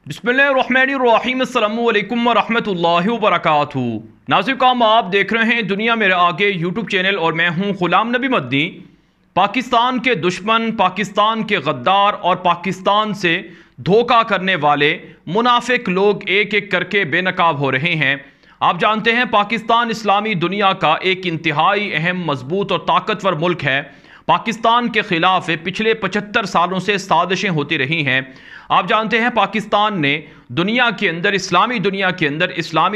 बिस्मिल्लाहिर्रहमानिर्रहीम अस्सलामु अलैकुम वरहमतुल्लाहि वबरकातुहू। नाज़रीन, आप देख रहे हैं दुनिया मेरे आगे यूट्यूब चैनल और मैं हूं गुलाम नबी मदनी। पाकिस्तान के दुश्मन, पाकिस्तान के गद्दार और पाकिस्तान से धोखा करने वाले मुनाफिक लोग एक एक करके बेनकाब हो रहे हैं। आप जानते हैं पाकिस्तान इस्लामी दुनिया का एक इंतहाई अहम, मजबूत और ताकतवर मुल्क है। पाकिस्तान के खिलाफ पिछले 75 सालों से साजिशें होती रही हैं। आप जानते हैं पाकिस्तान ने दुनिया के अंदर, इस्लामी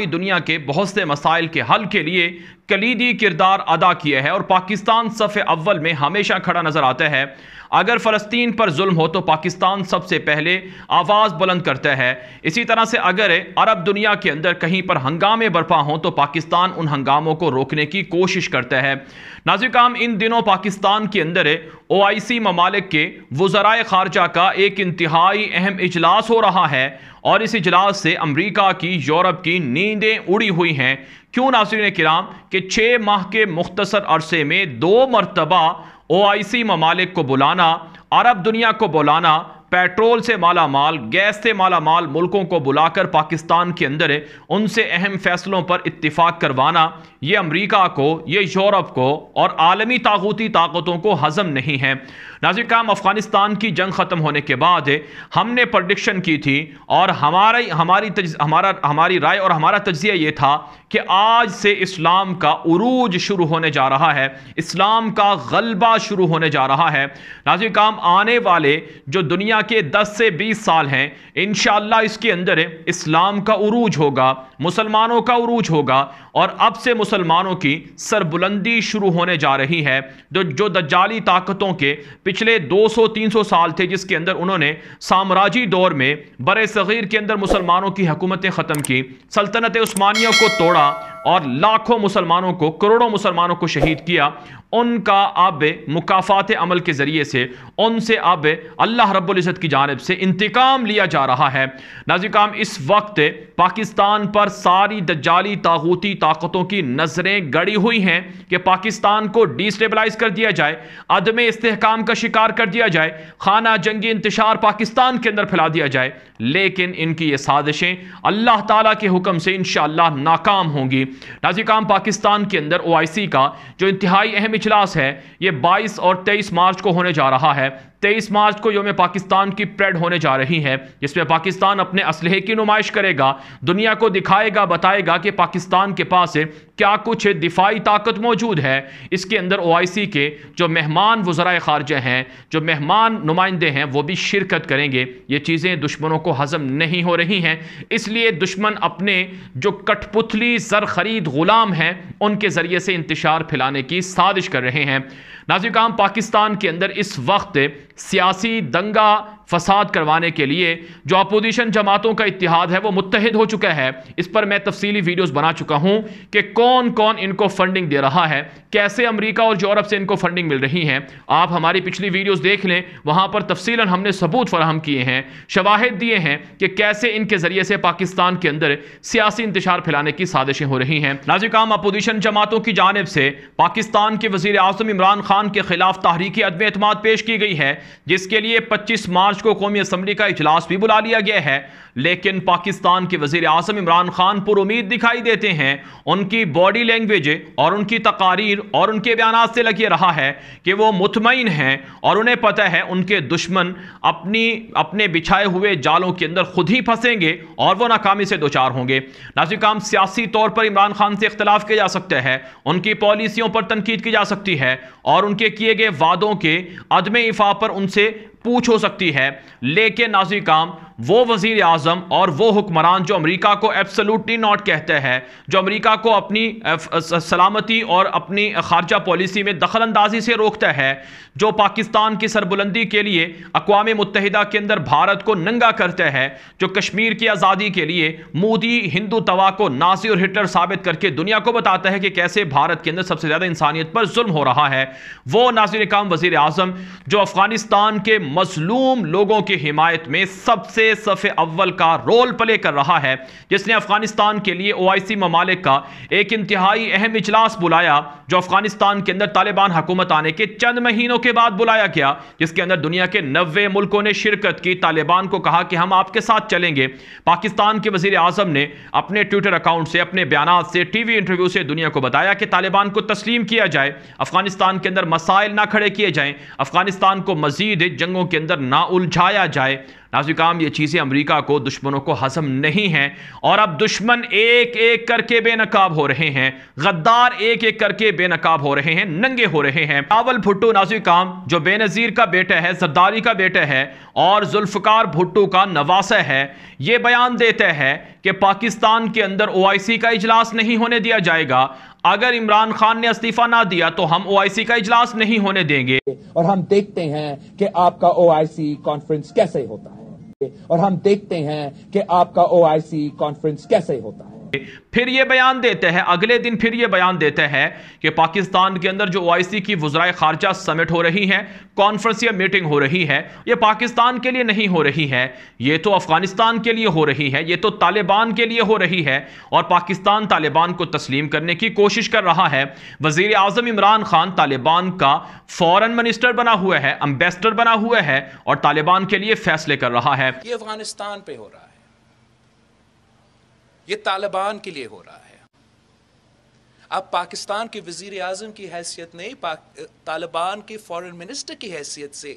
दुनिया के बहुत से मसाइल के हल के लिए कलीदी किरदार अदा किया है और पाकिस्तान सफ़े अव्वल में हमेशा खड़ा नज़र आता है। अगर फ़लस्तीन पर जुल्म हो तो पाकिस्तान सबसे पहले आवाज़ बुलंद करता है। इसी तरह से अगर अरब दुनिया के अंदर कहीं पर हंगामे बरपा हों तो पाकिस्तान उन हंगामों को रोकने की कोशिश करता है। नाज़रीन, इन दिनों पाकिस्तान के अंदर OIC ममालिक के वज़राए ख़ारजा का एक इंतहाई अहम इजलास हो रहा है और इस इजलास से अमरीका की, यूरोप की नींदें उड़ी हुई हैं। क्यों नाज़रीन किराम कि 6 माह के मुख्तसर अरसे में 2 मरतबा OIC ममालिक को बुलाना, अरब दुनिया को बुलाना, पेट्रोल से माला माल, गैस से माला माल मुल्कों को बुलाकर पाकिस्तान के अंदर उनसे अहम फैसलों पर इत्तिफाक करवाना, ये अमरीका को, ये यूरोप को और आलमी तागूती ताकतों को हजम नहीं है। नाज़रीन, अफगानिस्तान की जंग ख़त्म होने के बाद हमने प्रेडिक्शन की थी और हमारी राय और हमारा तज्जिया ये था कि आज से इस्लाम का उरूज शुरू होने जा रहा है, इस्लाम का गलबा शुरू होने जा रहा है। नाज़रीन, आने वाले जो दुनिया के 10 से 20 साल हैं, इंशाअल्लाह इसके अंदर इस्लाम का उरूज होगा, मुसलमानों का उरूज होगा और अब से मुसलमानों की सरबुलंदी शुरू होने जा रही है। जो दज्जाली ताकतों के पिछले 200-300 साल थे जिसके अंदर उन्होंने साम्राज्यी दौर में बरे सगीर के अंदर मुसलमानों की हुकूमतें ख़त्म की, सल्तनत उस्मानिया को तोड़ा और लाखों मुसलमानों को, करोड़ों मुसलमानों को शहीद किया, उनका अब मुकाफात अमल के ज़रिए से उनसे अब अल्लाह रब्बुल इज़्ज़त की जानिब से इंतकाम लिया जा रहा है। नाज़रीन, इस वक्त पाकिस्तान पर सारी दज्जाली तागूती ताकतों की नज़रें गड़ी हुई हैं कि पाकिस्तान को डिस्टेबलाइज कर दिया जाए, अदम इस्तेहकाम का शिकार कर दिया जाए, खाना जंगी इंतशार पाकिस्तान के अंदर फैला दिया जाए। लेकिन इनकी ये साजिशें अल्लाह ताला के हुक्म से इंशाअल्लाह नाकाम होंगी। नाज़रीन, पाकिस्तान के अंदर OIC का जो इंतहाई अहम इजलास है ये 22 और 23 मार्च को होने जा रहा है। 23 मार्च को यौम पाकिस्तान की परेड होने जा रही है जिसमें पाकिस्तान अपने असलहे की नुमाइश करेगा, दुनिया को दिखाएगा, बताएगा कि पाकिस्तान के पास क्या कुछ दिफाई ताकत मौजूद है। इसके अंदर OIC के जो मेहमान वज़राए ख़ारजा हैं, जो मेहमान नुमाइंदे हैं, वो भी शिरकत करेंगे। ये चीज़ें दुश्मनों को हज़म नहीं हो रही हैं, इसलिए दुश्मन अपने जो कठपुतली ज़र ख़रीद ग़ुलाम हैं उनके ज़रिए से इंतशार फैलाने की साजिश कर रहे हैं। नाज़रीन, पाकिस्तान के अंदर इस वक्त सियासी दंगा फसाद करवाने के लिए जो अपोजिशन जमातों का इत्तिहाद है वो मुत्तहिद हो चुका है। इस पर मैं तफसीली वीडियोस बना चुका हूं कि कौन कौन इनको फंडिंग दे रहा है, कैसे अमेरिका और यूरोप से इनको फंडिंग मिल रही है। आप हमारी पिछली वीडियोस देख लें, वहां पर तफसीलन हमने सबूत फराहम किए हैं, शवाहिद दिए हैं कि कैसे इनके जरिए से पाकिस्तान के अंदर सियासी इंतशार फैलाने की साजिशें हो रही हैं। नाज़रीन, अपोजिशन जमातों की जानिब से पाकिस्तान के वज़ीर आज़म इमरान खान के खिलाफ तहरीक अदम एतमाद पेश की गई है, जिसके लिए 25 मार्च को कौमी असम्बली का इजलास भी बुला लिया गया है। लेकिन पाकिस्तान के वज़ीर आज़म इमरान खान पुरुमीद दिखाई देते हैं। उनकी बॉडी लैंग्वेज और उनकी तकारीर और उनके बयानात से लग रहा है कि वो मुतमईन हैं और उन्हें पता है उनके दुश्मन अपने बिछाए हुए जालों के अंदर खुद ही फंसेंगे और वो नाकामी से दोचार होंगे। नाज़रीन, सियासी तौर पर इमरान खान से इख्तलाफ किया जा सकता है, उनकी पॉलिसियों पर तनकीद की जा सकती है और उनके किए गए वादों के अदम इफ़ा पर उनसे पूछ हो सकती है। लेकिन नाज़रीन, वो वज़ीर आज़म और वो हुक्मरान जो अमेरिका को एब्सोल्युटली नॉट कहता है, जो अमेरिका को अपनी सलामती और अपनी खारजा पॉलिसी में दखल अंदाजी से रोकता है, जो पाकिस्तान की सरबुलंदी के लिए अक़वाम मुत्तहिदा के अंदर भारत को नंगा करता है, जो कश्मीर की आज़ादी के लिए मोदी हिंदू तवा को नाज़ी और हिटलर साबित करके दुनिया को बताता है कि कैसे भारत के अंदर सबसे ज़्यादा इंसानियत पर जुल्म हो रहा है, वो नाज़रीन वज़ीर आज़म जो अफ़गानिस्तान के मज़लूम लोगों की हिमायत में सबसे से सफ़े अव्वल का रोल प्ले कर रहा है, जिसने अफगानिस्तान के लिए OIC ममालिक का एक इंतहाई अहम इजलास बुलाया, जो अफगानिस्तान के अंदर तालिबान हुकूमत आने के चंद महीनों के बाद बुलाया गया, जिसके अंदर दुनिया के 90 मुल्कों ने शिरकत की। तालिबान को कहा कि हम आपके साथ चलेंगे। पाकिस्तान के वजीर आजम ने अपने ट्विटर अकाउंट से, अपने बयानात से, टीवी इंटरव्यू से दुनिया को बताया कि तालिबान को तस्लीम किया जाए, अफगानिस्तान के अंदर मसाइल ना खड़े किए जाएं, अफगानिस्तान को मजीद जंगों के अंदर ना उलझाया जाए। नाज़िकाम, ये चीज़ें अमेरिका को, दुश्मनों को हजम नहीं हैं और अब दुश्मन एक एक करके बेनकाब हो रहे हैं, गद्दार एक एक करके बेनकाब हो रहे हैं, नंगे हो रहे हैं। बिलावल भुट्टो नाज़िकाम, जो बेनज़ीर का बेटा है, जरदारी का बेटा है और जुल्फ़िकार भुट्टो का नवासा है, ये बयान देता है कि पाकिस्तान के अंदर OIC का इजलास नहीं होने दिया जाएगा। अगर इमरान खान ने इस्तीफा ना दिया तो हम OIC का इजलास नहीं होने देंगे। और हम देखते हैं कि आपका OIC कॉन्फ्रेंस कैसे होता है, और हम देखते हैं कि आपका OIC कॉन्फ्रेंस कैसे होता है। फिर ये बयान देते हैं, अगले दिन फिर ये बयान देते हैं कि पाकिस्तान के अंदर जो OIC की वज़राए ख़ारजा समिट हो रही है, कॉन्फ्रेंस या मीटिंग हो रही है, ये पाकिस्तान के लिए नहीं हो रही है, ये तो अफगानिस्तान के लिए हो रही है, ये तो तालिबान के लिए हो रही है और पाकिस्तान तालिबान को तस्लीम करने की कोशिश कर रहा है। वज़ीर आज़म इमरान खान तालिबान का फॉरेन मिनिस्टर बना हुआ है, एम्बेसडर बना हुआ है और तालिबान के लिए फैसले कर रहा है। ये अफगानिस्तान पे हो रहा है, ये तालिबान के लिए हो रहा है। अब पाकिस्तान के वजीर आजम की हैसियत नहीं, तालिबान के फॉरेन मिनिस्टर की हैसियत से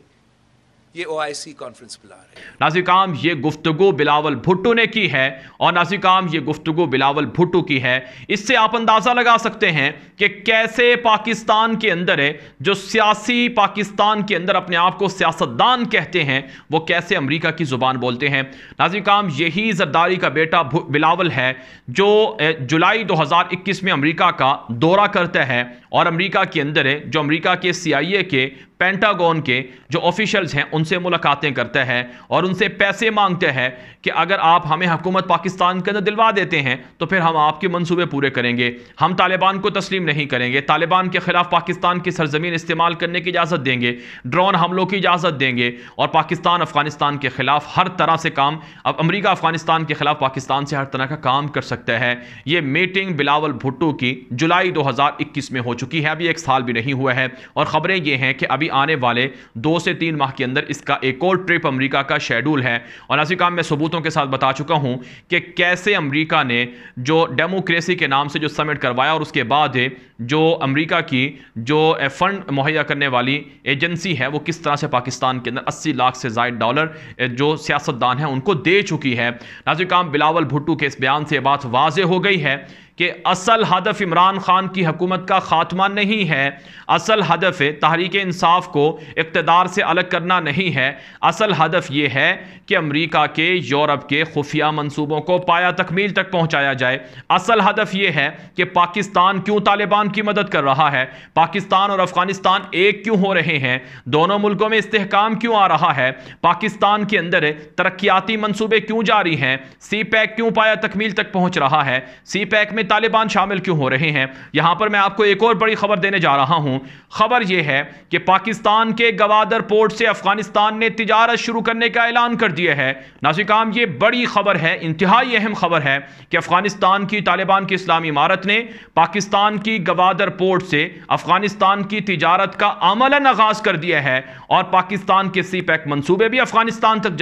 ये OIC कॉन्फ्रेंस बुला रहे हैं। नाज़िकाम, ये गुफ्तगू बिलावल भुट्टो ने की है और नाज़िकाम ये गुफ्तगू बिलावल भुट्टो की है। इससे आप अंदाज़ा लगा सकते हैं कि कैसे पाकिस्तान के अंदर है, जो सियासी पाकिस्तान के अंदर अपने आप को सियासतदान कहते हैं, वो कैसे अमेरिका की ज़ुबान बोलते हैं। नाज़िकाम, यही जरदारी का बेटा बिलावल है जो जुलाई 2021 में अमेरिका का दौरा करता है और अमेरिका के अंदर है, जो अमेरिका के CIA के, पेंटागन के जो ऑफिशियल्स हैं उनसे मुलाकातें करता है और उनसे पैसे मांगते हैं कि अगर आप हमें हुकूमत पाकिस्तान के अंदर दिलवा देते हैं तो फिर हम आपके मंसूबे पूरे करेंगे, हम तालिबान को तस्लीम नहीं करेंगे, तालिबान के खिलाफ पाकिस्तान की सरजमीन इस्तेमाल करने की इजाज़त देंगे, ड्रोन हमलों की इजाज़त देंगे और पाकिस्तान अफगानिस्तान के खिलाफ हर तरह से काम, अब अमेरिका अफगानिस्तान के खिलाफ पाकिस्तान से हर तरह का काम कर सकता है। ये मीटिंग बिलावल भुट्टो की जुलाई 2021 में हो चुकी है, अभी 1 साल भी नहीं हुआ है और खबरें ये हैं कि अभी आने वाले 2 से 3 माह के अंदर इसका एक और ट्रिप अमेरिका का शेड्यूल है। और नाज़िकाम, मैं सबूतों के साथ बता चुका हूं कि कैसे अमेरिका ने जो डेमोक्रेसी के नाम से जो समिट करवाया और उसके बाद जो अमेरिका की जो फंड मुहैया करने वाली एजेंसी है वो किस तरह से पाकिस्तान के अंदर 80 लाख से ज़ायद डॉलर जो सियासतदान हैं उनको दे चुकी है। नाज़िकाम, बिलावल भुट्टो के इस बयान से बात वाज़े हो गई है कि असल हदफ इमरान खान की हुकूमत का खात्मा नहीं है, असल हदफ तहरीक इंसाफ को इक़्तिदार से अलग करना नहीं है, असल हदफ ये है कि अमेरिका के, यूरोप के खुफिया मंसूबों को पाया तकमील तक पहुंचाया जाए। असल हदफ ये है कि पाकिस्तान क्यों तालिबान की मदद कर रहा है, पाकिस्तान और अफगानिस्तान एक क्यों हो रहे हैं, दोनों मुल्कों में इस्तेहकाम क्यों आ रहा है, पाकिस्तान के अंदर तरक्याती मंसूबे क्यों जारी हैं, CPEC क्यों पाया तकमील तक पहुंच रहा है, CPEC में तालिबान शामिल क्यों हो रहे हैं। यहां पर मैं आपको एक और बड़ी खबर देने जा रहा हूं। खबर यह है कि पाकिस्तान के गवादर पोर्ट से अफगानिस्तान ने तिजारत शुरू करने का ऐलान कर दिया है। नाज़िकाम, ये बड़ी खबर है, इंतहाई अहम खबर है कि अफगानिस्तान की तालिबान की इस्लामी इमारत ने पाकिस्तान की गवादर पोर्ट से अफगानिस्तान की तिजारत का अमलन आगाज कर दिया है और पाकिस्तान के CPEC मंसूबे भी अफगानिस्तान तक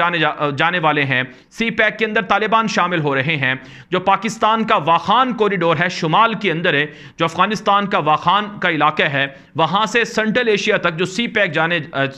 जाने वाले हैं। CPEC के अंदर तालिबान शामिल हो रहे हैं। जो पाकिस्तान का वाखान कॉरिडोर है, शुमाल के अंदर है, जो अफगानिस्तान का वाखान का इलाका है, वहां से सेंट्रल एशिया तक जो CPEC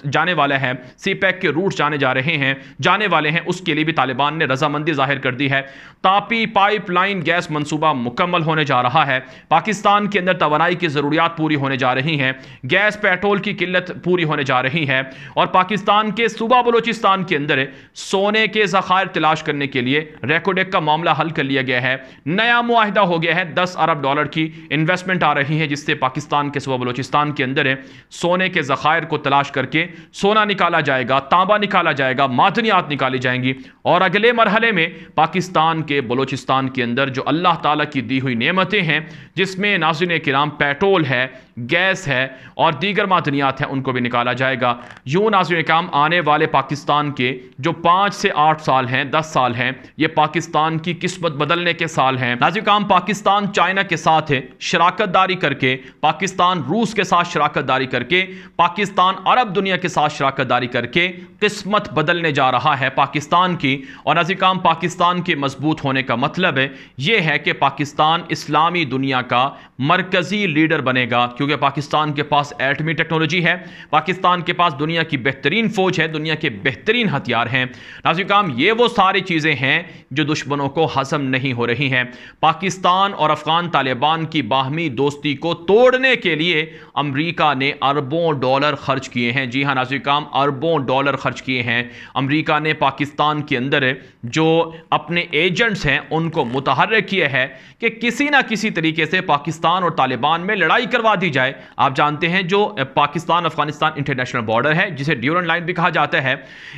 जाने वाला है, CPEC के रूट जाने वाले हैं, उसके लिए भी तालिबान ने रजामंदी जाहिर कर दी है। तापी पाइपलाइन गैस मंसूबा मुकम्मल होने जा रहा है। पाकिस्तान के अंदर तवानाई की ज़रूरियात पूरी होने जा रही हैं, गैस पेट्रोल की किल्लत पूरी होने जा रही है और पाकिस्तान के सूबा बलूचिस्तान के अंदर सोने के ज़खायर तलाश करने के लिए रेकोडेक का मामला हल कर लिया गया है। नया मुआहिदा हो गया है, 10 अरब डॉलर की इन्वेस्टमेंट आ रही है, जिससे पाकिस्तान के सूबा बलूचिस्तान के अंदर सोने के ज़खायर को तलाश करके सोना निकाला जाएगा, तांबा निकाला जाएगा, मादनियात निकाली जाएंगी और अगले मरहले में पाकिस्तान के बलूचिस्तान के अंदर जो अल्लाह ताला की दी हुई नेमतें हैं, जिसमें नाज़रीन किराम नाम पेट्रोल है, गैस है और दीगर मादनियात हैं, उनको भी निकाला जाएगा। यूं नाज़रीन किराम आने वाले पाकिस्तान के जो 5 से 8 साल हैं, 10 साल हैं, ये पाकिस्तान की किस्मत बदलने के साल हैं। नाज़रीन किराम पाकिस्तान चाइना के साथ शराकत दारी करके, पाकिस्तान रूस के साथ शराकत दारी करके, पाकिस्तान अरब दुनिया के साथ शराकत दारी करके किस्मत बदलने जा रहा है पाकिस्तान की। और नाज़रीन किराम पाकिस्तान के मजबूत होने का मतलब यह है कि पाकिस्तान इस्लामी दुनिया का मरकजी लीडर बनेगा, क्योंकि पाकिस्तान के पास एटमी टेक्नोलॉजी है, पाकिस्तान के पास दुनिया की बेहतरीन फौज है, दुनिया के बेहतरीन हथियार हैं। नाज़रीन किराम ये वो सारी चीज़ें हैं जो दुश्मनों को हजम नहीं हो रही हैं। पाकिस्तान और अफगान तालिबान की बाहमी दोस्ती को तोड़ने के लिए अमरीका ने अरबों डॉलर खर्च किए हैं। जी हाँ नाज़रीन किराम, अरबों डॉलर खर्च किए हैं। अमरीका ने पाकिस्तान के अंदर जो अपने एजेंट्स हैं उनको मुतहर्रिक किया है कि किसी ना किसी तरीके से पाकिस्तान और तालिबान में लड़ाई करवा दी जाए। आप जानते हैं जो पाकिस्तान अफगानिस्तान इंटरनेशनल बॉर्डर है, जिसे ड्यूरन लाइन भी कहा जाता है,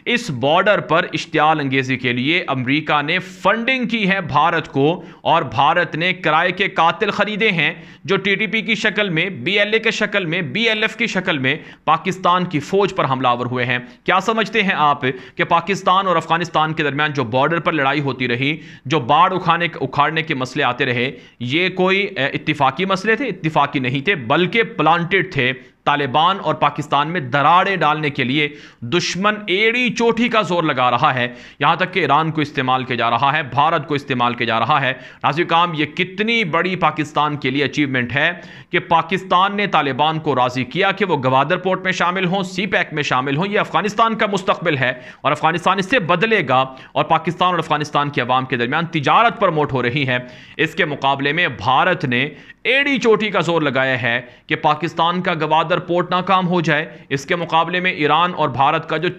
इस बॉर्डर पर इश्तियाल अंगेजी के लिए अमरीका ने फंडिंग की है भारत को, और भारत ने किराए के कातिल खरीदे हैं जो टीटीपी की शक्ल में, बीएलए के शक्ल में, बीएलएफ की शक्ल में पाकिस्तान की फौज पर हमलावर हुए हैं। क्या समझते हैं आप कि पाकिस्तान और अफगानिस्तान के दरमियान जो बॉर्डर पर लड़ाई होती रही, जो बाढ़ उखाड़ने के मसले आते रहे, ये कोई इत्तिफाकी मसले थे? इत्तिफाकी नहीं थे, बल्कि प्लांटेड थे। तालिबान और पाकिस्तान में दरारें डालने के लिए दुश्मन एड़ी चोटी का जोर लगा रहा है, यहां तक कि ईरान को इस्तेमाल किया जा रहा है, भारत को इस्तेमाल किया जा रहा है। नाज़रीन किराम ये कितनी बड़ी पाकिस्तान के लिए अचीवमेंट है कि पाकिस्तान ने तालिबान को राजी किया कि वो गवादर पोर्ट में शामिल हों, सी पैक में शामिल हों। यह अफगानिस्तान का मुस्तकबिल है और अफगानिस्तान इससे बदलेगा, और पाकिस्तान और अफगानिस्तान की अवाम के दरमियान तिजारत प्रमोट हो रही है। इसके मुकाबले में भारत ने एड़ी चोटी का जोर लगाया है कि पाकिस्तान का गवादर पोर्ट नाकाम हो जाए, इसके मुकाबले में ईरान और भारत का जो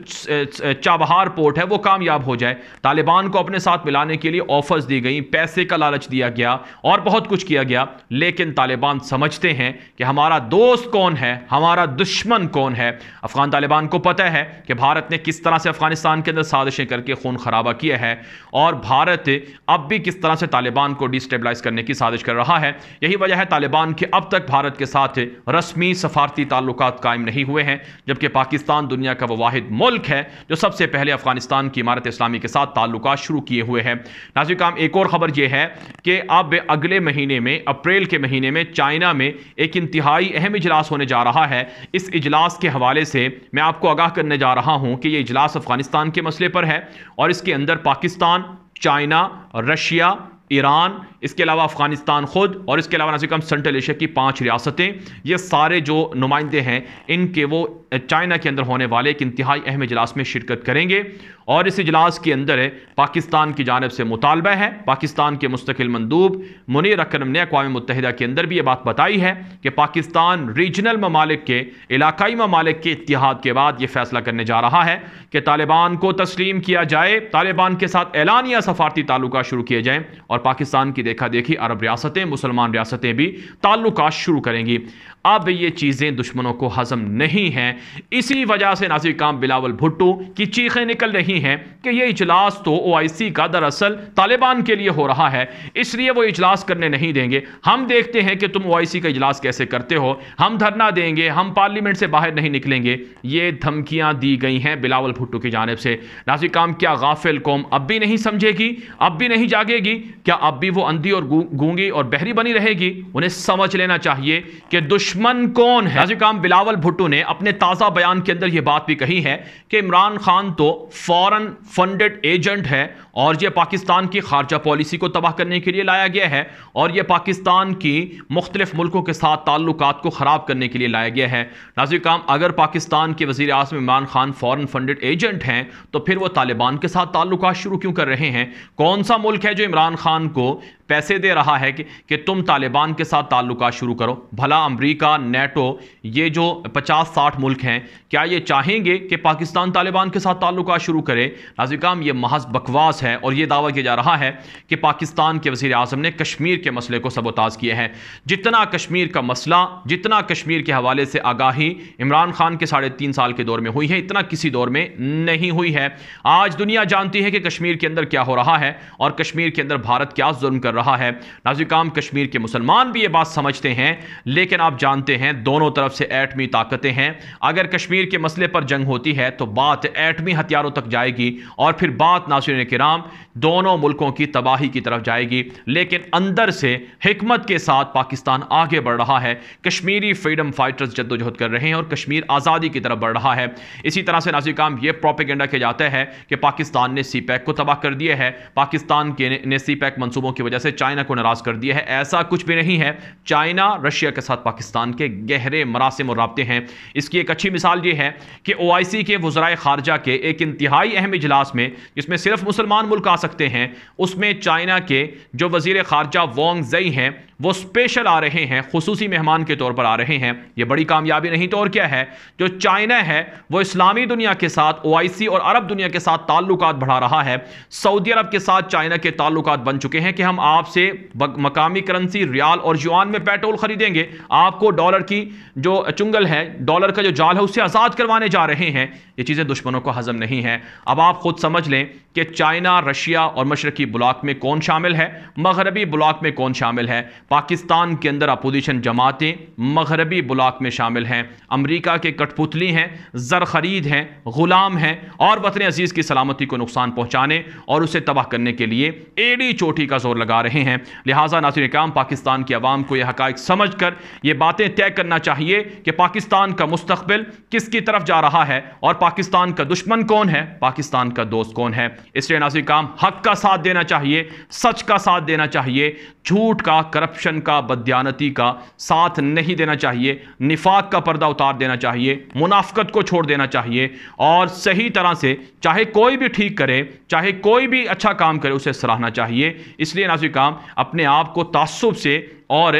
चाबहार पोर्ट है वो कामयाब हो जाए। तालिबान को अपने साथ मिलाने के लिए ऑफर्स दी गई, पैसे का लालच दिया गया और बहुत कुछ किया गया, लेकिन तालिबान समझते हैं कि हमारा दोस्त कौन है, हमारा दुश्मन कौन है। अफगान तालिबान को पता है कि भारत ने किस तरह से अफगानिस्तान के अंदर साजिशें करके खून खराबा किया है, और भारत अब भी किस तरह से तालिबान को डिस्टेबलाइज करने की साजिश कर रहा है। यही वजह है तालिबान के अब तक भारत के साथ रस्मी सफारती ताल्लुकात कायम नहीं हुए हैं, जबकि पाकिस्तान दुनिया का वो वाहिद मुल्क है जो सबसे पहले अफगानिस्तान की इमारत इस्लामी के साथ ताल्लुकात शुरू किए हुए हैं। नाज़रीन किराम एक और खबर यह है कि अब अगले महीने में, अप्रैल के महीने में चाइना में एक इंतहाई अहम इजलास होने जा रहा है। इस इजलास के हवाले से मैं आपको आगाह करने जा रहा हूं कि यह इजलास अफगानिस्तान के मसले पर है, और इसके अंदर पाकिस्तान, चाइना, रशिया, ईरान, इसके अलावा अफगानिस्तान खुद, और इसके अलावा नाज़रीन किराम सेंट्रल एशिया की 5 रियासतें, ये सारे जो नुमाइंदे हैं इनके वो चाइना के अंदर होने वाले एक इंतहाई अहम इजलास में शिरकत करेंगे। और इस इजलास के अंदर पाकिस्तान की जानिब से मुतालबा है, पाकिस्तान के मुस्तकिल मंदूब मुनीर अकरम ने अक़वाम मुत्तहिदा के अंदर भी ये बात बताई है कि पाकिस्तान रीजनल ममालिक के, इलाकाई ममालिक के इत्तिहाद के बाद ये फैसला करने जा रहा है कि तालिबान को तस्लीम किया जाए, तालिबान के साथ एलानिया सफारती ताल्लुकात शुरू किए जाएं, और पाकिस्तान की देखा देखी अरब रियासतें, मुसलमान रियासतें भी ताल्लुकात शुरू करेंगी। अब ये चीज़ें दुश्मनों को हजम नहीं हैं। इसी वजह से नाज़रीन किराम बिलावल भुट्टो की चीखें निकल रही हैं कि ये इजलास तो OIC का दरअसल तालिबान के लिए हो रहा है, इसलिए वो इजलास करने नहीं देंगे। हम देखते हैं कि तुम OIC का इजलास कैसे करते हो, हम धरना देंगे, हम पार्लियामेंट से बाहर नहीं निकलेंगे। ये धमकियां दी गई हैं बिलावल भुट्टो की जानिब से। नाज़रीन किराम क्या गाफिल कौम अब भी नहीं समझेगी, अब भी नहीं जागेगी? क्या अब भी वो अंधी और गूंगी और बहरी बनी रहेगी? उन्हें समझ लेना चाहिए कि दुश्मन कौन है। नाज़रीन किराम बिलावल भुट्टो ने अपने ताज़ा बयान के अंदर यह बात भी कही है कि इमरान खान तो फॉरेन फंडेड एजेंट है, और यह पाकिस्तान की खारजा पॉलिसी को तबाह करने के लिए लाया गया है, और यह पाकिस्तान की मुख्तलिफ मुल्कों के साथ ताल्लुकात को ख़राब करने के लिए लाया गया है। नाज़रीन किराम अगर पाकिस्तान के वज़ीर आज़म Imran Khan foreign funded agent हैं, तो फिर वो तालिबान के साथ ताल्लुकात शुरू क्यों कर रहे हैं? कौन सा मुल्क है जो इमरान खान को पैसे दे रहा है कि तुम तालिबान के साथ ताल्लुकात शुरू करो? भला अमरीका, नेटो, ये जो 50-60 मुल्क हैं, क्या ये चाहेंगे कि पाकिस्तान तालिबान के साथ ताल्लुकात शुरू करे? नाज़रीन किराम ये महज बकवास है, और ये दावा किया जा रहा है कि पाकिस्तान के वज़ीर आज़म ने कश्मीर के मसले को सबोताज किया है। जितना कश्मीर का मसला, जितना कश्मीर के हवाले से आगाही इमरान खान के 3.5 साल के दौर में हुई है, इतना किसी दौर में नहीं हुई है। आज दुनिया जानती है कि कश्मीर के अंदर क्या हो रहा है, और कश्मीर के अंदर भारत क्या जुल्म कर रहा है। नाज़रीन किराम, कश्मीर के मुसलमान भी ये बात समझते हैं, लेकिन आप जानते हैं दोनों तरफ से एटमी ताकतें हैं। अगर कश्मीर के मसले पर जंग होती है तो बात एटमी हथियारों तक जाएगी और फिर बात नाज़रीन किराम दोनों मुल्कों की तबाही की तरफ जाएगी। लेकिन अंदर से हिकमत के साथ पाकिस्तान आगे बढ़ रहा है। कश्मीरी फ्रीडम फाइटर्स जद्दोजहद कर रहे हैं और कश्मीर आज़ादी की तरफ बढ़ रहा है। इसी तरह से नाज़रीन किराम ये प्रोपेगेंडा किया जाता है कि पाकिस्तान ने CPEC को तबाह कर दिया है, पाकिस्तान के ने CPEC मंसूबों की वजह से चाइना को नाराज़ कर दिया है। ऐसा कुछ भी नहीं है। चाइना रशिया के साथ पाकिस्तान के गहरे मरासिम और राब्ते हैं। इसकी एक अच्छी मिसाल ये है कि OIC के वज़राए ख़ारजा के एक इंतहाई अहम इजलास में, जिसमें सिर्फ मुसलमान मुल्क आ सकते हैं, उसमें चाइना के जो वज़ीर ख़ारजा वांग ज़ई हैं वो स्पेशल आ रहे हैं, खुसूसी मेहमान के तौर पर आ रहे हैं। ये बड़ी कामयाबी नहीं तो और क्या है। जो चाइना है वो इस्लामी दुनिया के साथ OIC और अरब दुनिया के साथ ताल्लुकात बढ़ा रहा है। सऊदी अरब के साथ चाइना के ताल्लुकात बन चुके हैं कि हम आपसे मकामी करेंसी रियाल और युआन में पेट्रोल खरीदेंगे, आपको डॉलर की जो चुंगल है, डॉलर का जो जाल है उससे आज़ाद करवाने जा रहे हैं। ये चीज़ें दुश्मनों को हजम नहीं है। अब आप खुद समझ लें कि चाइना, रशिया और मशरकी ब्लॉक में कौन शामिल है, मगरबी ब्लॉक में कौन शामिल है। पाकिस्तान के अंदर अपोजिशन जमातें मगरबी ब्लॉक में शामिल हैं। अमेरिका के कठपुतली हैं, ज़र खरीद हैं, गुलाम हैं और वतन अजीज़ की सलामती को नुकसान पहुंचाने और उसे तबाह करने के लिए एड़ी चोटी का जोर लगा रहे हैं। लिहाजा नाज़रीन किराम, पाकिस्तान की आवाम को यह हक़ाइक़ समझ कर ये बातें तय करना चाहिए कि पाकिस्तान का मुस्तक़बिल किसकी तरफ जा रहा है और पाकिस्तान का दुश्मन कौन है, पाकिस्तान का दोस्त कौन है। इसलिए नाज़रीन किराम, हक का साथ देना चाहिए, सच का साथ देना चाहिए, झूठ का, करप्शन का, बददियानती का साथ नहीं देना चाहिए। निफाक का पर्दा उतार देना चाहिए, मुनाफकत को छोड़ देना चाहिए और सही तरह से चाहे कोई भी ठीक करे, चाहे कोई भी अच्छा काम करे, उसे सराहना चाहिए। इसलिए नाज़रीन किराम, अपने आप को तासुब से और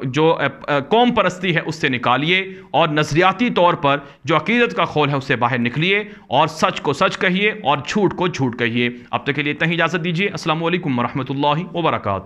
जो कौम परस्ती है उससे निकालिए और नज़रियाती तौर पर जो अकीदत का खोल है उससे बाहर निकलिए और सच को सच कहिए और झूठ को झूठ कहिए। अब तक के लिए इतना ही इजाज़त दीजिए। अस्सलामु अलैकुम वरहमतुल्लाहि वबरकातुहू।